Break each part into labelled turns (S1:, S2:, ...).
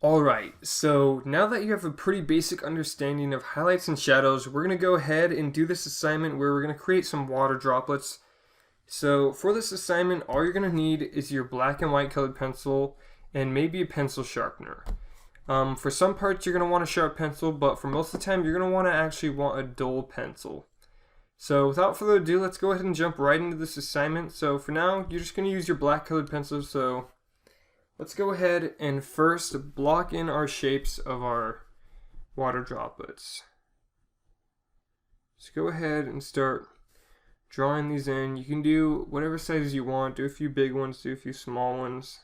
S1: Alright, so now that you have a pretty basic understanding of highlights and shadows, we're going to go ahead and do this assignment where we're going to create some water droplets. So for this assignment, all you're going to need is your black and white colored pencil and maybe a pencil sharpener. For some parts you're going to want a sharp pencil, but for most of the time you're going to want a dull pencil. So without further ado, let's go ahead and jump right into this assignment. So for now, you're just going to use your black colored pencil. So let's go ahead and first block in our shapes of our water droplets. So go ahead and start drawing these in. You can do whatever sizes you want. Do a few big ones, do a few small ones.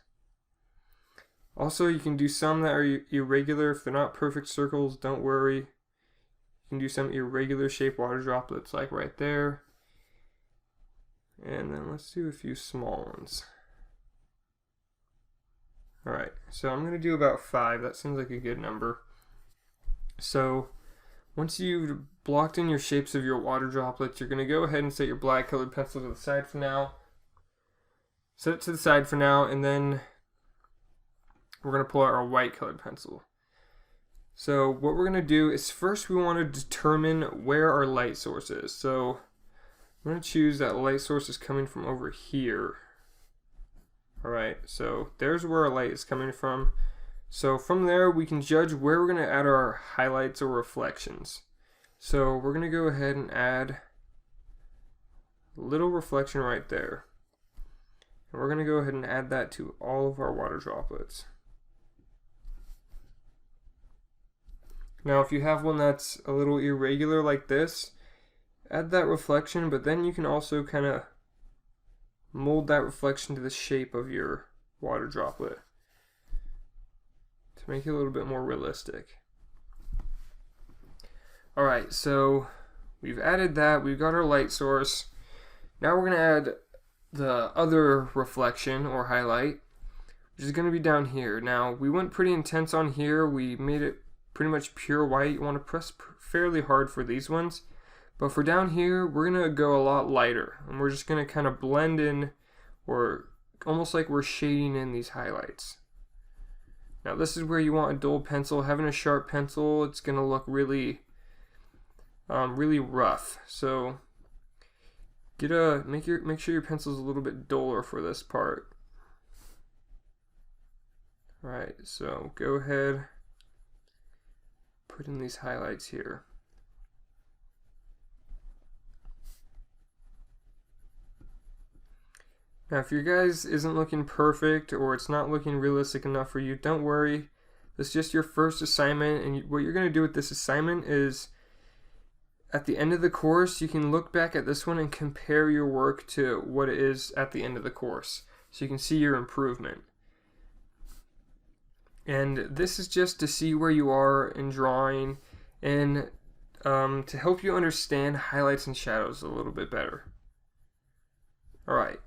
S1: Also, you can do some that are irregular. If they're not perfect circles, don't worry. You can do some irregular shaped water droplets like right there. And then let's do a few small ones. Alright, so I'm going to do about 5. That seems like a good number. So once you've blocked in your shapes of your water droplets, you're going to go ahead and set your black colored pencil to the side for now. Set it to the side for now, and then we're going to pull out our white colored pencil. So what we're going to do is first we want to determine where our light source is. So I'm going to choose that light source is coming from over here. Alright, so there's where our light is coming from. So from there we can judge where we're going to add our highlights or reflections. So we're going to go ahead and add a little reflection right there. And we're going to go ahead and add that to all of our water droplets. Now if you have one that's a little irregular like this, add that reflection, but then you can also kind of mold that reflection to the shape of your water droplet to make it a little bit more realistic. Alright, so we've added that, we've got our light source. Now we're going to add the other reflection or highlight, which is going to be down here. Now we went pretty intense on here, we made it pretty much pure white. You want to press fairly hard for these ones. But for down here, we're going to go a lot lighter, and we're just going to kind of blend in, or almost like we're shading in these highlights. Now this is where you want a dull pencil. Having a sharp pencil, it's going to look really rough. So make sure your pencil's a little bit duller for this part. Alright, so go ahead, put in these highlights here. Now if your guys isn't looking perfect or it's not looking realistic enough for you, don't worry. This is just your first assignment, and what you're going to do with this assignment is at the end of the course you can look back at this one and compare your work to what it is at the end of the course, so you can see your improvement. And this is just to see where you are in drawing and to help you understand highlights and shadows a little bit better. Alright.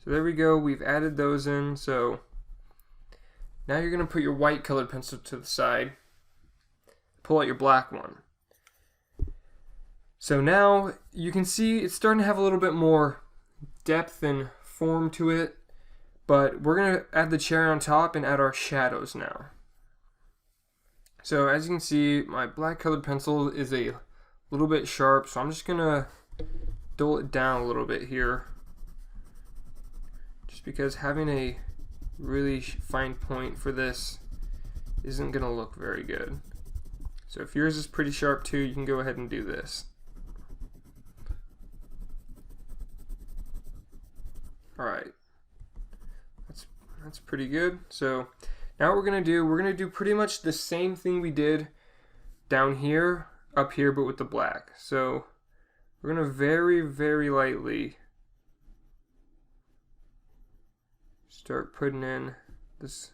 S1: So there we go, we've added those in. So now you're going to put your white colored pencil to the side, pull out your black one. So now you can see it's starting to have a little bit more depth and form to it, but we're going to add the cherry on top and add our shadows now. So as you can see, my black colored pencil is a little bit sharp, so I'm just going to dull it down a little bit here, just because having a really fine point for this isn't going to look very good. So if yours is pretty sharp too, you can go ahead and do this. Alright, that's pretty good. So now what we're going to do pretty much the same thing we did down here, up here, but with the black. So we're going to very, very lightly start putting in this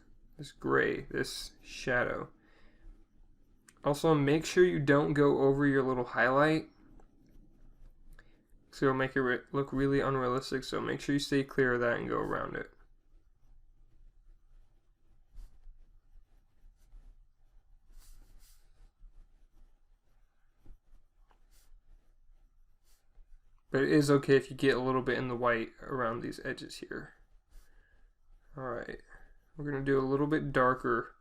S1: gray, this shadow. Also make sure you don't go over your little highlight, so it'll make it look really unrealistic, so make sure you stay clear of that and go around it. But it is okay if you get a little bit in the white around these edges here. Alright, We're going to do a little bit darker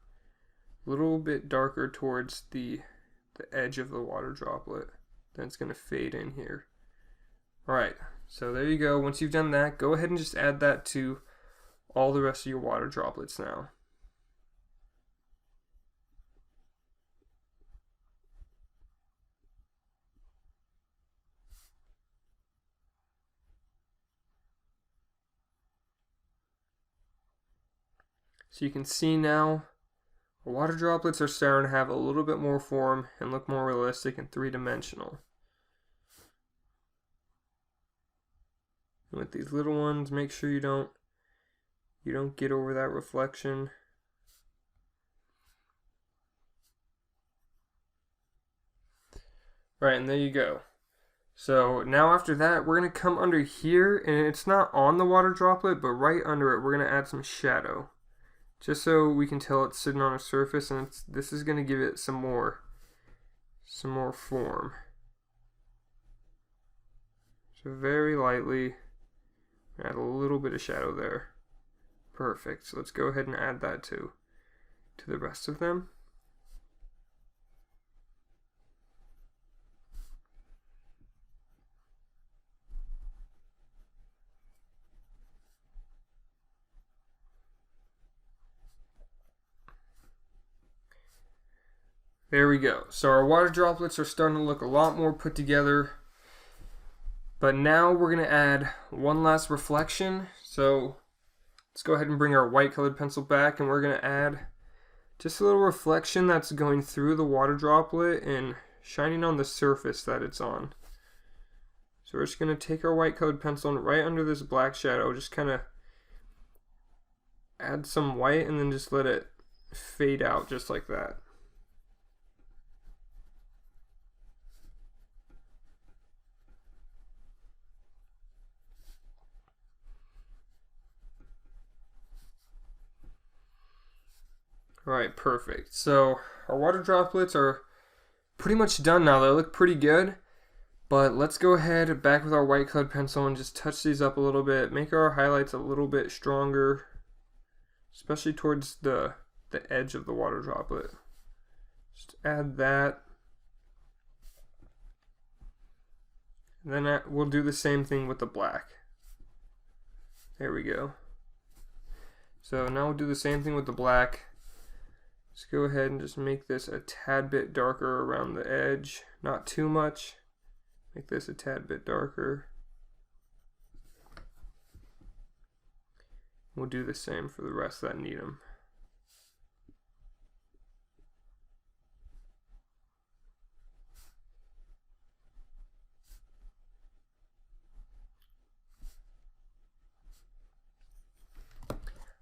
S1: towards the edge of the water droplet. Then it's going to fade in here. Alright, so there you go. Once you've done that, go ahead and just add that to all the rest of your water droplets now. So you can see now, the water droplets are starting to have a little bit more form and look more realistic and three-dimensional. With these little ones, make sure you don't get over that reflection. Right, and there you go. So now after that, we're going to come under here, and it's not on the water droplet, but right under it, we're going to add some shadow. Just so we can tell it's sitting on a surface, and this is going to give it some more form. So very lightly, add a little bit of shadow there. Perfect. So let's go ahead and add that to the rest of them. There we go. So our water droplets are starting to look a lot more put together. But now we're going to add one last reflection. So let's go ahead and bring our white colored pencil back, and we're going to add just a little reflection that's going through the water droplet and shining on the surface that it's on. So we're just going to take our white colored pencil and right under this black shadow, just kind of add some white and then just let it fade out just like that. Alright, perfect. So our water droplets are pretty much done now. They look pretty good. But let's go ahead back with our white colored pencil and just touch these up a little bit. Make our highlights a little bit stronger, especially towards the edge of the water droplet. Just add that. And then we'll do the same thing with the black. There we go. So now we'll do the same thing with the black. Let's go ahead and just make this a tad bit darker around the edge. Not too much. Make this a tad bit darker. We'll do the same for the rest that need them.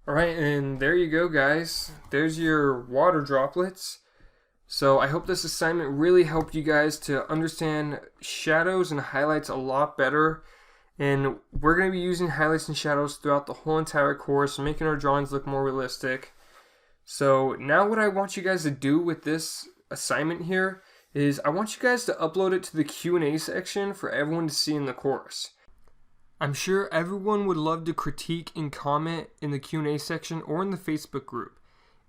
S1: Alright, and there you go, guys. There's your water droplets. So I hope this assignment really helped you guys to understand shadows and highlights a lot better. And we're going to be using highlights and shadows throughout the whole entire course, making our drawings look more realistic. So now what I want you guys to do with this assignment here is I want you guys to upload it to the Q&A section for everyone to see in the course. I'm sure everyone would love to critique and comment in the Q&A section or in the Facebook group.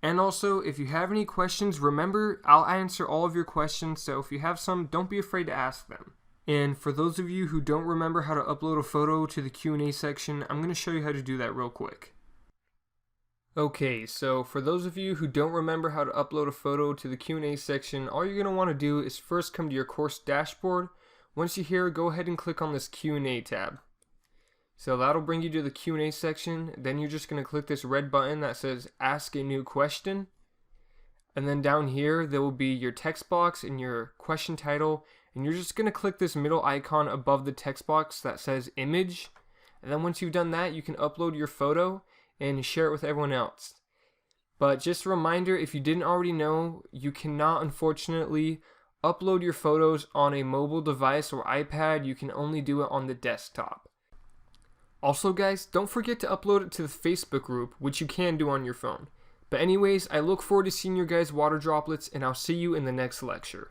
S1: And also, if you have any questions, remember, I'll answer all of your questions, so if you have some, don't be afraid to ask them. And for those of you who don't remember how to upload a photo to the Q&A section, I'm going to show you how to do that real quick. Okay, so for those of you who don't remember how to upload a photo to the Q&A section, all you're going to want to do is first come to your course dashboard. Once you're here, go ahead and click on this Q&A tab. So that'll bring you to the Q&A section. Then you're just going to click this red button that says Ask a New Question. And then down here, there will be your text box and your question title. And you're just going to click this middle icon above the text box that says Image. And then once you've done that, you can upload your photo and share it with everyone else. But just a reminder, if you didn't already know, you cannot unfortunately upload your photos on a mobile device or iPad. You can only do it on the desktop. Also guys, don't forget to upload it to the Facebook group, which you can do on your phone. But anyways, I look forward to seeing your guys' water droplets, and I'll see you in the next lecture.